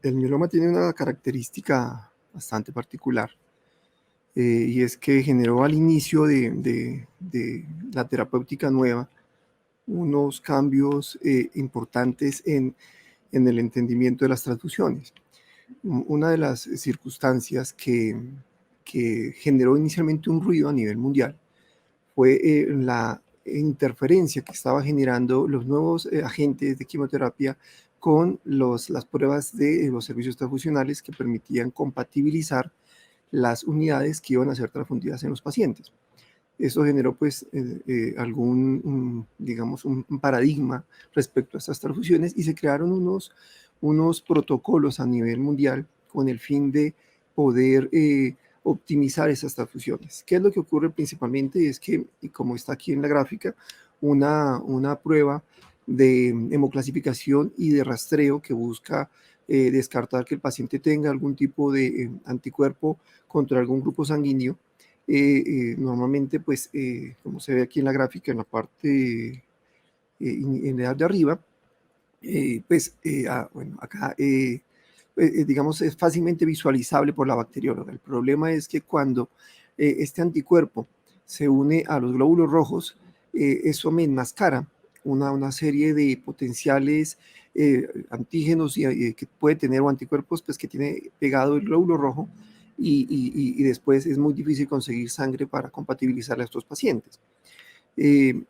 El mieloma tiene una característica bastante particular, y es que generó al inicio de la terapéutica nueva unos cambios importantes en el entendimiento de las transfusiones. Una de las circunstancias que generó inicialmente un ruido a nivel mundial fue la interferencia que estaba generando los nuevos agentes de quimioterapia con las pruebas de los servicios transfusionales que permitían compatibilizar las unidades que iban a ser transfundidas en los pacientes. Eso generó pues digamos, un paradigma respecto a estas transfusiones y se crearon unos protocolos a nivel mundial con el fin de poder optimizar esas transfusiones. ¿Qué es lo que ocurre principalmente? Es que, y como está aquí en la gráfica, una prueba de hemoclasificación y de rastreo que busca descartar que el paciente tenga algún tipo de anticuerpo contra algún grupo sanguíneo. Normalmente, pues, como se ve aquí en la gráfica, en la parte, en la edad de arriba, bueno, acá, digamos, es fácilmente visualizable por la bacterióloga. El problema es que cuando este anticuerpo se une a los glóbulos rojos, eso me enmascara una serie de potenciales antígenos que puede tener o anticuerpos pues, que tiene pegado el glóbulo rojo y después es muy difícil conseguir sangre para compatibilizar a estos pacientes. Eh,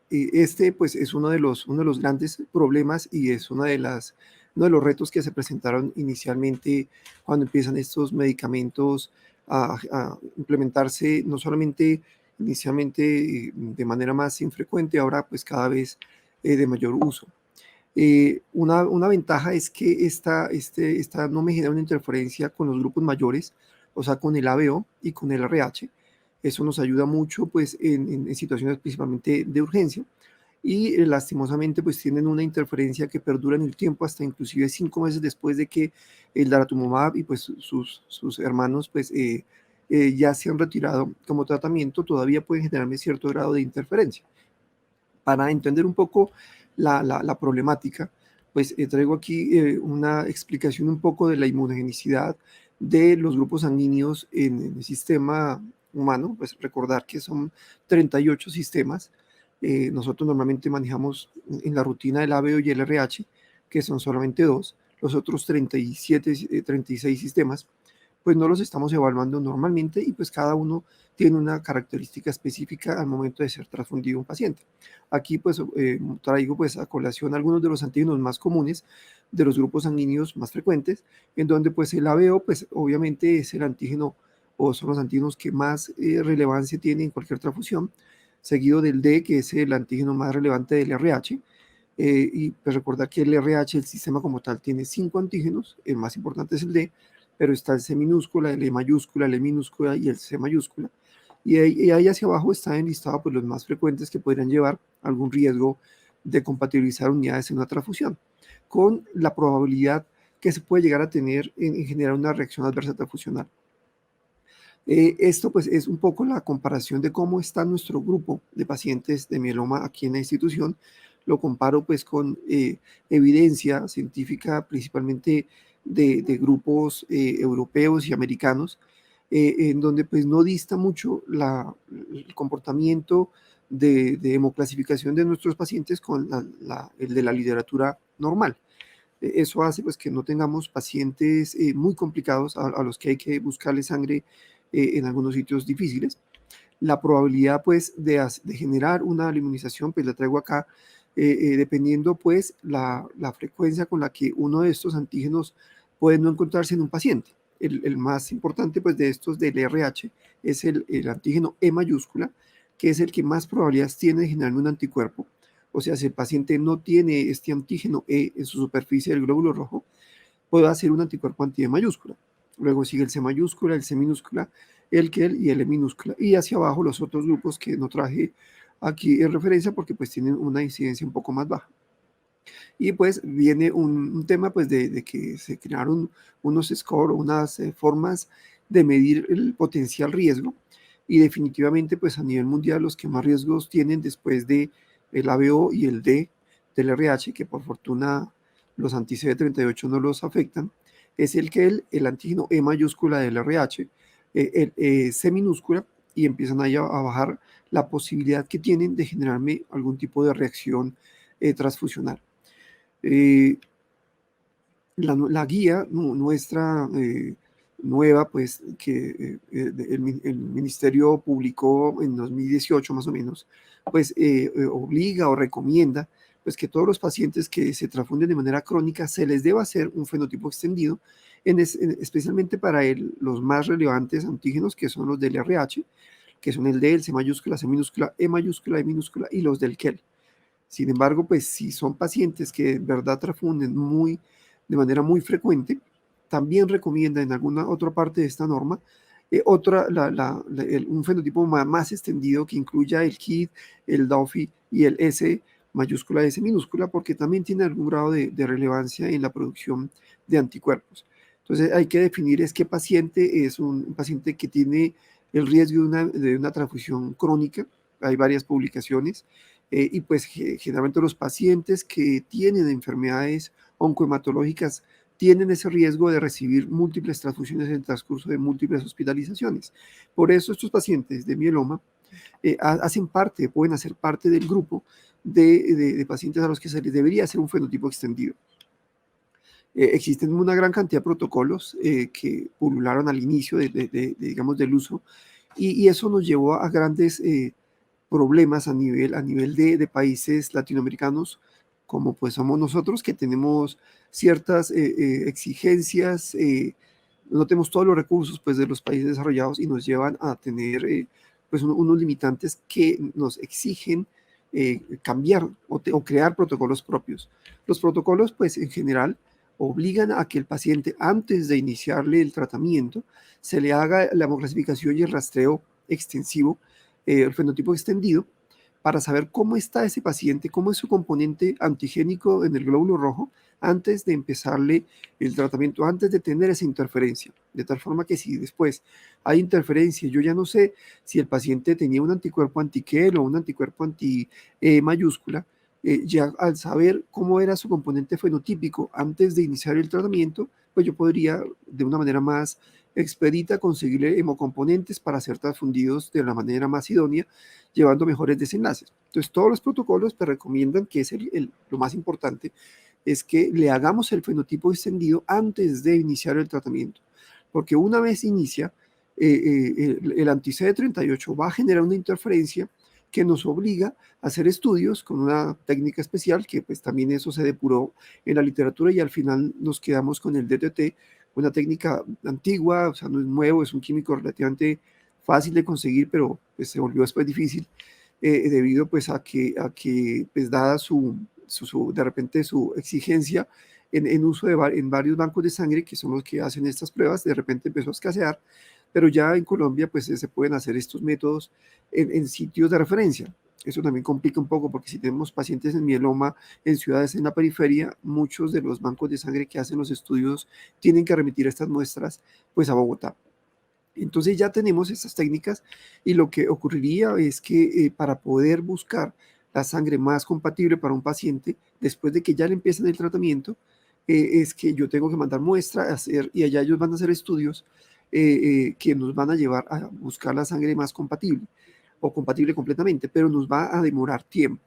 este pues es uno de los grandes problemas y es uno de los retos que se presentaron inicialmente cuando empiezan estos medicamentos a implementarse, no solamente inicialmente de manera más infrecuente, ahora pues cada vez de mayor uso. Una ventaja es que esta no me genera una interferencia con los grupos mayores, o sea, con el ABO y con el RH. Eso nos ayuda mucho pues, en situaciones principalmente de urgencia y lastimosamente pues tienen una interferencia que perdura en el tiempo hasta inclusive 5 meses después de que el daratumumab y pues sus hermanos pues ya se han retirado como tratamiento, todavía pueden generarme cierto grado de interferencia. Para entender un poco la problemática, pues traigo aquí una explicación un poco de la inmunogenicidad de los grupos sanguíneos en el sistema humano. Pues recordar que son 38 sistemas. Nosotros normalmente manejamos en la rutina el ABO y el RH, que son solamente dos. Los otros 37, 36 sistemas, pues no los estamos evaluando normalmente y pues cada uno tiene una característica específica al momento de ser transfundido un paciente. Aquí pues traigo pues a colación algunos de los antígenos más comunes de los grupos sanguíneos más frecuentes, en donde pues el ABO pues obviamente es el antígeno o son los antígenos que más relevancia tienen en cualquier transfusión, seguido del D, que es el antígeno más relevante del RH, y pues recordar que el RH, el sistema como tal, tiene 5 antígenos, el más importante es el D, pero está el C minúscula, el E mayúscula, el E minúscula y el C mayúscula. Y ahí hacia abajo están enlistados pues, los más frecuentes que podrían llevar algún riesgo de compatibilizar unidades en una transfusión, con la probabilidad que se puede llegar a tener en generar una reacción adversa transfusional. Esto pues es un poco la comparación de cómo está nuestro grupo de pacientes de mieloma aquí en la institución. Lo comparo pues con evidencia científica principalmente de grupos europeos y americanos, en donde pues no dista mucho el comportamiento de hemoclasificación de nuestros pacientes con el de la literatura normal. Eso hace pues que no tengamos pacientes muy complicados a los que hay que buscarle sangre en algunos sitios difíciles. La probabilidad pues de generar una inmunización pues la traigo acá dependiendo pues la frecuencia con la que uno de estos antígenos puede no encontrarse en un paciente. El más importante pues de estos del RH es el antígeno E mayúscula, que es el que más probabilidades tiene de generar un anticuerpo. O sea, si el paciente no tiene este antígeno E en su superficie del glóbulo rojo, puede hacer un anticuerpo anti-E mayúscula. Luego sigue el C mayúscula, el C minúscula, el KEL y el E minúscula. Y hacia abajo los otros grupos que no traje aquí en referencia porque pues tienen una incidencia un poco más baja. Y pues viene un tema pues de que se crearon unos scores, unas formas de medir el potencial riesgo y definitivamente pues a nivel mundial los que más riesgos tienen después de el ABO y el D del RH, que por fortuna los anti-CD38 no los afectan, es el antígeno E mayúscula del RH, C minúscula, y empiezan ahí a bajar la posibilidad que tienen de generarme algún tipo de reacción transfusional. La guía nuestra nueva, pues que el ministerio publicó en 2018 más o menos, pues obliga o recomienda pues que todos los pacientes que se transfunden de manera crónica se les deba hacer un fenotipo extendido, especialmente para los más relevantes antígenos, que son los del RH, que son el D, el C mayúscula, C minúscula, E mayúscula, E minúscula, y los del KEL. Sin embargo, pues si son pacientes que en verdad transfunden de manera muy frecuente, también recomienda en alguna otra parte de esta norma un fenotipo más extendido que incluya el KIT, el DOFI y el S mayúscula, S minúscula, porque también tiene algún grado de relevancia en la producción de anticuerpos. Entonces hay que definir qué paciente es un paciente que tiene el riesgo de una transfusión crónica. Hay varias publicaciones. Y pues generalmente los pacientes que tienen enfermedades oncohematológicas tienen ese riesgo de recibir múltiples transfusiones en el transcurso de múltiples hospitalizaciones. Por eso estos pacientes de mieloma pueden hacer parte del grupo de pacientes a los que se les debería hacer un fenotipo extendido. Existen una gran cantidad de protocolos que pulularon al inicio digamos, del uso, y eso nos llevó a grandes problemas a nivel de países latinoamericanos, como pues somos nosotros, que tenemos ciertas exigencias, no tenemos todos los recursos pues de los países desarrollados, y nos llevan a tener pues unos limitantes que nos exigen cambiar o crear protocolos propios. Los protocolos pues en general obligan a que el paciente, antes de iniciarle el tratamiento, se le haga la hemoclasificación y el rastreo extensivo, el fenotipo extendido, para saber cómo está ese paciente, cómo es su componente antigénico en el glóbulo rojo, antes de empezarle el tratamiento, antes de tener esa interferencia. De tal forma que si después hay interferencia, yo ya no sé si el paciente tenía un anticuerpo anti-KEL o un anticuerpo anti-E mayúscula, ya al saber cómo era su componente fenotípico antes de iniciar el tratamiento, pues yo podría de una manera más expedita conseguirle hemocomponentes para ser transfundidos de la manera más idónea, llevando mejores desenlaces. Entonces, todos los protocolos te recomiendan que lo más importante es que le hagamos el fenotipo extendido antes de iniciar el tratamiento, porque una vez inicia, el anti-CD38 va a generar una interferencia que nos obliga a hacer estudios con una técnica especial, que pues también eso se depuró en la literatura, y al final nos quedamos con el DTT, una técnica antigua, o sea, no es nuevo, es un químico relativamente fácil de conseguir, pero pues se volvió después difícil, debido pues a que pues dada de repente su exigencia en uso en varios bancos de sangre, que son los que hacen estas pruebas, de repente empezó a escasear, pero ya en Colombia pues se pueden hacer estos métodos en sitios de referencia. Eso también complica un poco, porque si tenemos pacientes en mieloma en ciudades en la periferia, muchos de los bancos de sangre que hacen los estudios tienen que remitir estas muestras pues a Bogotá. Entonces ya tenemos estas técnicas, y lo que ocurriría es que para poder buscar la sangre más compatible para un paciente, después de que ya le empiecen el tratamiento, es que yo tengo que mandar muestra y allá ellos van a hacer estudios que nos van a llevar a buscar la sangre más compatible o compatible completamente, pero nos va a demorar tiempo.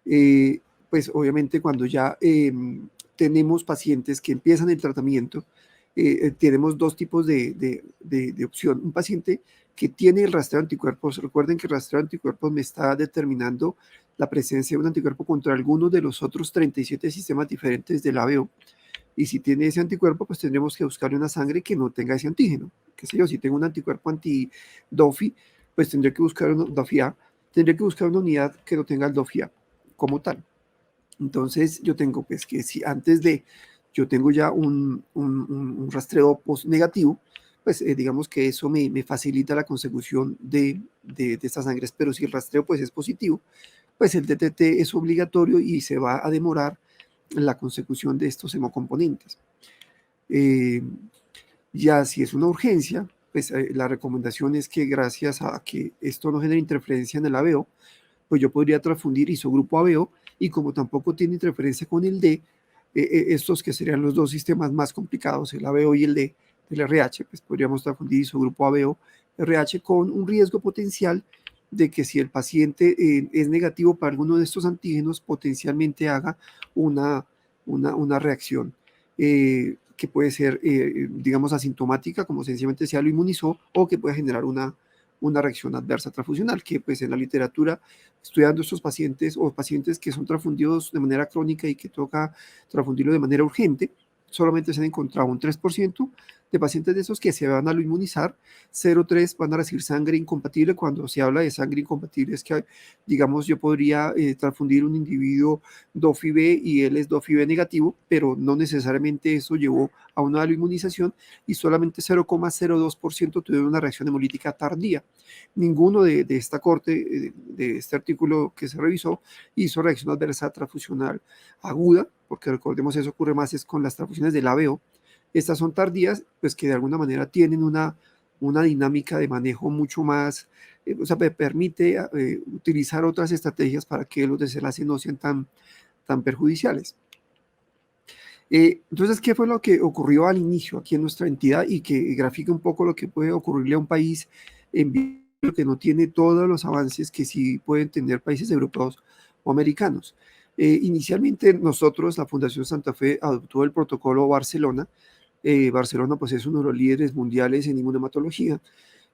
Pues obviamente cuando ya tenemos pacientes que empiezan el tratamiento, tenemos dos tipos de opción. Un paciente que tiene el rastreo de anticuerpos, recuerden que el rastreo de anticuerpos me está determinando la presencia de un anticuerpo contra alguno de los otros 37 sistemas diferentes del ABO. Y si tiene ese anticuerpo, pues tendremos que buscarle una sangre que no tenga ese antígeno. Qué sé yo, si tengo un anticuerpo anti-DOFI, pues tendré que buscar tendré que buscar una unidad que no tenga el DOFI-A como tal. Entonces yo tengo pues que si antes de yo tengo ya un rastreo post negativo, pues digamos que eso me facilita la consecución de estas sangres. Pero si el rastreo pues es positivo, pues el DTT es obligatorio y se va a demorar la consecución de estos hemocomponentes. Ya si es una urgencia, pues la recomendación es que, gracias a que esto no genera interferencia en el ABO, pues yo podría transfundir isogrupo ABO, y como tampoco tiene interferencia con el D, estos que serían los dos sistemas más complicados, el ABO y el del RH, pues podríamos confundir subgrupo ABO-RH con un riesgo potencial de que si el paciente es negativo para alguno de estos antígenos, potencialmente haga una reacción que puede ser, digamos, asintomática, como sencillamente se lo inmunizó, o que puede generar una reacción adversa transfusional, que pues en la literatura, estudiando estos pacientes o pacientes que son transfundidos de manera crónica y que toca transfundirlo de manera urgente, solamente se han encontrado un 3% de pacientes de esos que se van a lo inmunizar, 0,3 van a recibir sangre incompatible. Cuando se habla de sangre incompatible es que, digamos, yo podría transfundir un individuo DOFI-B y él es DOFI-B negativo, pero no necesariamente eso llevó a una inmunización y solamente 0,02% tuvieron una reacción hemolítica tardía. Ninguno de esta corte, de este artículo que se revisó, hizo reacción adversa transfusional aguda, porque recordemos eso ocurre más es con las transfusiones del ABO. Estas son tardías, pues que de alguna manera tienen una dinámica de manejo mucho más, o sea, permite utilizar otras estrategias para que los desenlaces no sean tan perjudiciales. Entonces, ¿qué fue lo que ocurrió al inicio aquí en nuestra entidad y que grafica un poco lo que puede ocurrirle a un país en que no tiene todos los avances que sí pueden tener países europeos o americanos? Inicialmente nosotros, la Fundación Santa Fe, adoptó el protocolo Barcelona. Barcelona pues es uno de los líderes mundiales en inmunohematología,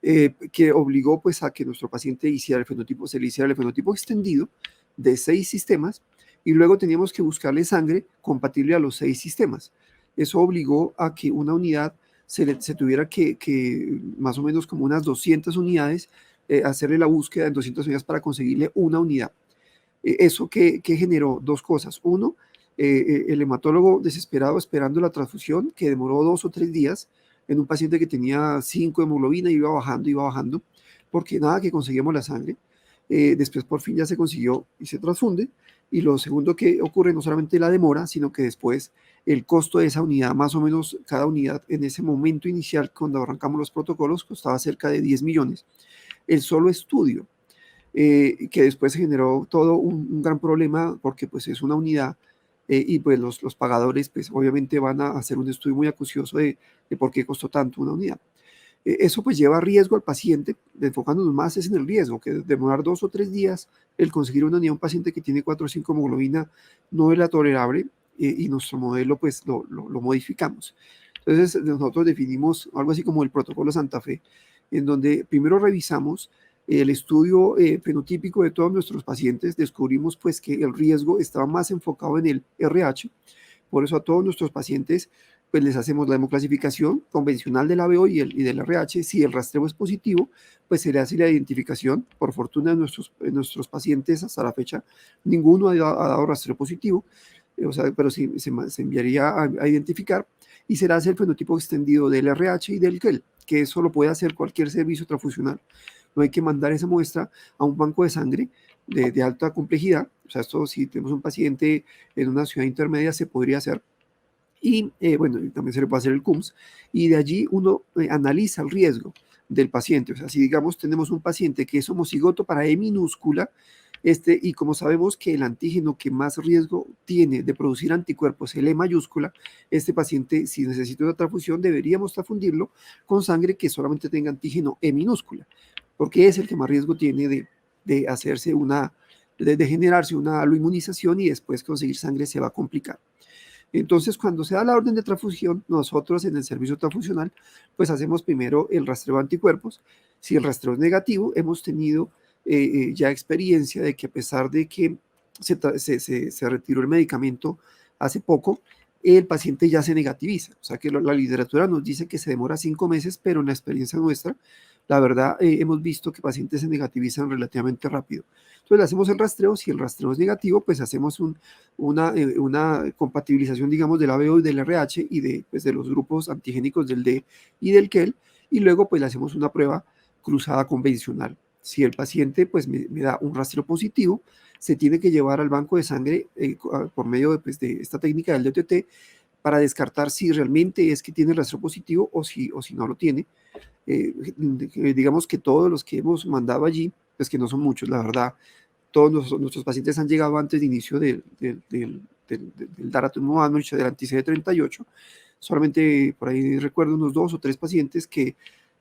que obligó pues a que nuestro paciente hiciera se le hiciera el fenotipo extendido de 6 sistemas y luego teníamos que buscarle sangre compatible a los 6 sistemas. Eso obligó a que una unidad se tuviera que más o menos como unas 200 unidades, hacerle la búsqueda en 200 unidades para conseguirle una unidad. Eso que generó dos cosas. Uno, el hematólogo desesperado esperando la transfusión, que demoró 2 o 3 días en un paciente que tenía 5 de hemoglobina, iba bajando, porque nada que conseguíamos la sangre. Después por fin ya se consiguió y se transfunde. Y lo segundo que ocurre, no solamente la demora, sino que después el costo de esa unidad, más o menos cada unidad en ese momento inicial, cuando arrancamos los protocolos, costaba cerca de 10 millones. El solo estudio, que después generó todo un gran problema porque pues es una unidad, y pues los pagadores pues obviamente van a hacer un estudio muy acucioso de por qué costó tanto una unidad. Eso pues lleva riesgo al paciente, enfocándonos más es en el riesgo, que demorar 2 o 3 días el conseguir una unidad a un paciente que tiene 4 o 5 hemoglobina no es la tolerable, y nuestro modelo pues lo modificamos. Entonces nosotros definimos algo así como el protocolo Santa Fe, en donde primero revisamos el estudio fenotípico de todos nuestros pacientes, descubrimos pues que el riesgo estaba más enfocado en el RH. Por eso a todos nuestros pacientes pues les hacemos la hemoclasificación convencional del ABO y del RH. Si el rastreo es positivo, pues se le hace la identificación. Por fortuna en nuestros pacientes hasta la fecha ninguno ha dado rastreo positivo, o sea, pero sí se enviaría a identificar y se le hace el fenotipo extendido del RH y del KEL, que eso lo puede hacer cualquier servicio transfusional. No hay que mandar esa muestra a un banco de sangre de alta complejidad. O sea, esto si tenemos un paciente en una ciudad intermedia se podría hacer. Y bueno, también se le puede hacer el CUMS. Y de allí uno analiza el riesgo del paciente. O sea, si digamos tenemos un paciente que es homocigoto para E minúscula, y como sabemos que el antígeno que más riesgo tiene de producir anticuerpos es el E mayúscula, este paciente, si necesita una transfusión, deberíamos transfundirlo con sangre que solamente tenga antígeno E minúscula, porque es el que más riesgo tiene de hacerse de generarse una aloinmunización y después conseguir sangre se va a complicar. Entonces, cuando se da la orden de transfusión, nosotros en el servicio transfusional, pues hacemos primero el rastreo de anticuerpos. Si el rastreo es negativo, hemos tenido ya experiencia de que a pesar de que se retiró el medicamento hace poco, el paciente ya se negativiza. O sea que la literatura nos dice que se demora 5 meses, pero en la experiencia nuestra, la verdad, hemos visto que pacientes se negativizan relativamente rápido. Entonces le hacemos el rastreo. Si el rastreo es negativo, pues hacemos una compatibilización, digamos, del ABO y del RH y pues, de los grupos antigénicos del D y del KEL, y luego pues le hacemos una prueba cruzada convencional. Si el paciente pues me da un rastreo positivo, se tiene que llevar al banco de sangre por medio pues, de esta técnica del DTT para descartar si realmente es que tiene el rastreo positivo o si no lo tiene. Digamos que todos los que hemos mandado allí, pues que no son muchos, la verdad, todos nuestros pacientes han llegado antes de inicio del daratumumab, del anti-CD38. Solamente por ahí recuerdo unos 2 o 3 pacientes que,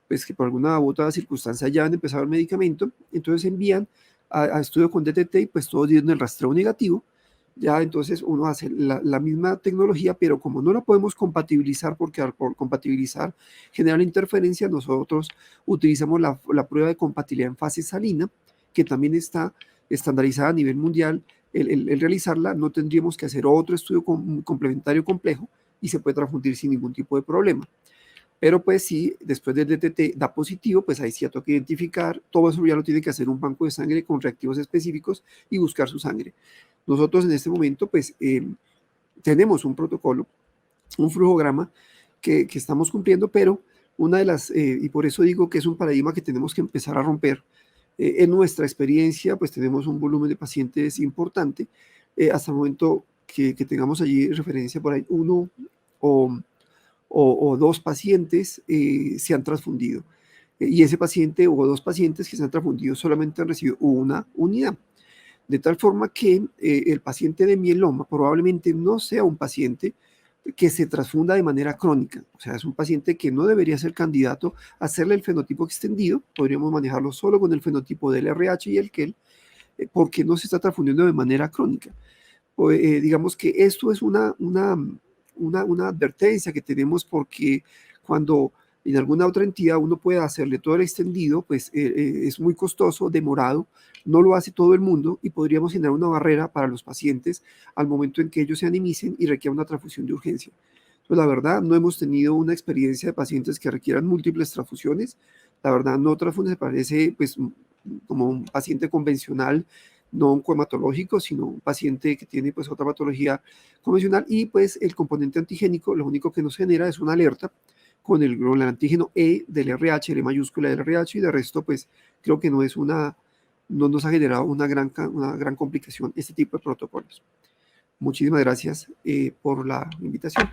pues, que por alguna u otra circunstancia ya han empezado el medicamento, entonces envían a estudio con DTT y pues todos dieron el rastreo negativo. Ya entonces uno hace la misma tecnología, pero como no la podemos compatibilizar, porque por compatibilizar genera interferencia, nosotros utilizamos la prueba de compatibilidad en fase salina, que también está estandarizada a nivel mundial. El realizarla, no tendríamos que hacer otro estudio complementario complejo y se puede transfundir sin ningún tipo de problema. Pero pues si después del DTT da positivo, pues ahí sí ya toca identificar, todo eso ya lo tiene que hacer un banco de sangre con reactivos específicos y buscar su sangre. Nosotros en este momento pues tenemos un protocolo, un flujograma que estamos cumpliendo, pero una de las, y por eso digo que es un paradigma que tenemos que empezar a romper. En nuestra experiencia pues tenemos un volumen de pacientes importante, hasta el momento que tengamos allí referencia por ahí, uno o 2 pacientes se han transfundido. Y ese paciente o 2 pacientes que se han transfundido solamente han recibido una unidad. De tal forma que el paciente de mieloma probablemente no sea un paciente que se transfunda de manera crónica. O sea, es un paciente que no debería ser candidato a hacerle el fenotipo extendido. Podríamos manejarlo solo con el fenotipo del RH y el KEL, porque no se está transfundiendo de manera crónica. Digamos que esto es una advertencia que tenemos, porque cuando en alguna otra entidad uno puede hacerle todo el extendido, pues es muy costoso, demorado, no lo hace todo el mundo y podríamos generar una barrera para los pacientes al momento en que ellos se animicen y requieran una transfusión de urgencia. Pues la verdad, no hemos tenido una experiencia de pacientes que requieran múltiples transfusiones. La verdad, no transfusión se parece pues como un paciente convencional, no un cohematológico, sino un paciente que tiene pues otra patología convencional, y pues el componente antigénico lo único que nos genera es una alerta con el antígeno E del RH, el E mayúscula del RH, y de resto pues creo que no nos ha generado una gran complicación este tipo de protocolos. Muchísimas gracias por la invitación.